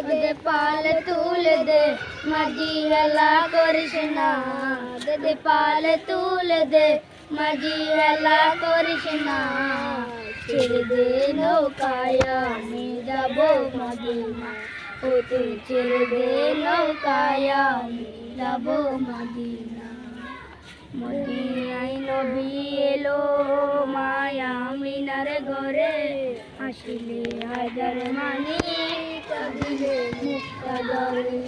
দে পাল তুলে দে মাঝি হেলা করিস না, দে পাল তুলে দে মাঝি হেলা করিস না। ছেড়ে দে নৌকায় আমি যাব মদিনা, ও তুই ছেড়ে দে নৌকায় আমি যাব মদিনা। মদিনায় নবী এলো মায়া আমিনার ঘরে, আসিলে হাজার মানি কাঁদিলে মুক্তা ধরে।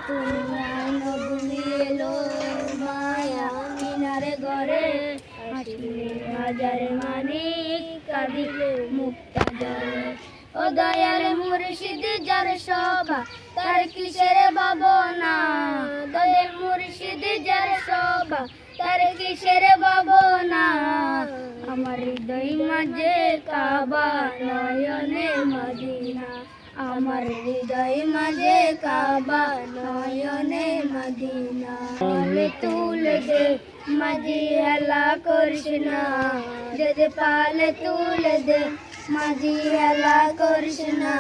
দুনিয়ায় নবী এলো মায়া আমিনার ঘরে, আসিলে হাজার মানি কাঁদিলে মুক্তা ধরে। ও দয়াল মুর্শিদ যার সভা তার কিসের ভাবনা, দয়াল মুর্শিদ যার সভা তার কিসের ভাবনা। আমার হৃদয় মাঝে কাবা নয়নে মদিনা, আমার হৃদয় মাঝে কাবা নয়নে মদিনা। পাল তুলে দে মাঝি হেলা করিস না, দে পাল তুলে দে মাঝি হেলা করিস না।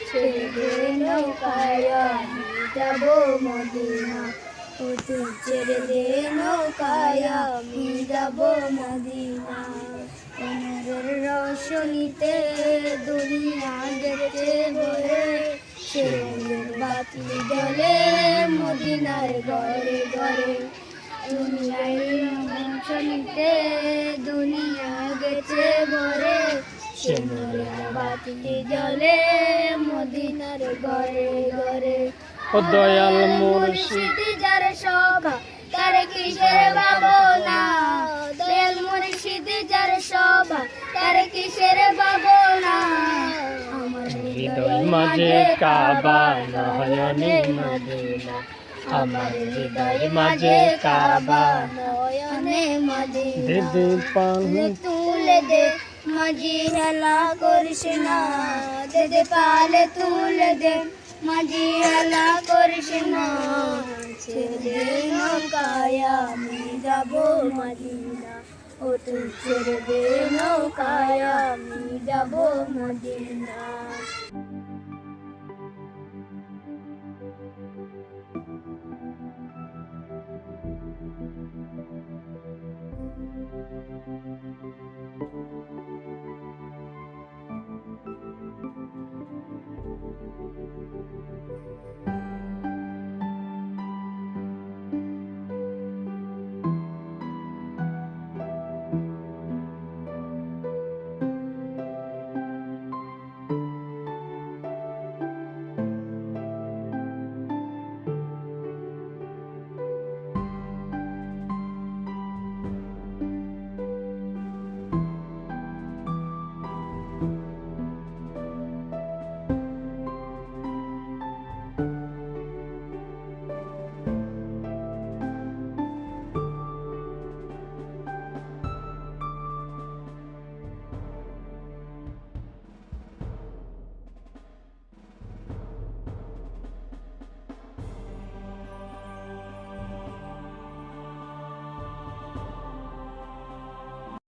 ছেড়ে দে নৌকায় আমি যাব মদিনা, ও তুই ছেড়ে দে নৌকায় আমি যাব মদিনা। অনুরের রোশনীতে দুনিয়া দেখতে ভরে, সেগুলোর বাতি জ্বলে মদিনার ঘরে ঘরে। দুনিয়ার রোশনীতে দুনিয়া গেছে ভরে, সেগুলোর বাতি জ্বলে মদিনার ঘরে ঘরে। ও দয়াল মুর্শিদ যার সভা তার কিসের ভাবনা, দয়াল মুর্শিদ যার সভা তার কিসের ভাবনা। আমার হৃদয় মাঝে কাবা নয়নে মদিনা, আমার হৃদয় মাঝে কাবা নয়নে মদিনা। দে পাল তুলে দে মাঝি হেলা করিস না, দে পাল তুলে দে মাঝি হেলা করিস না। ছেড়ে দে নৌকায় আমি যাব মদিনা, ও তুই ছেড়ে দে নৌকায় আমি যাব মদিনা।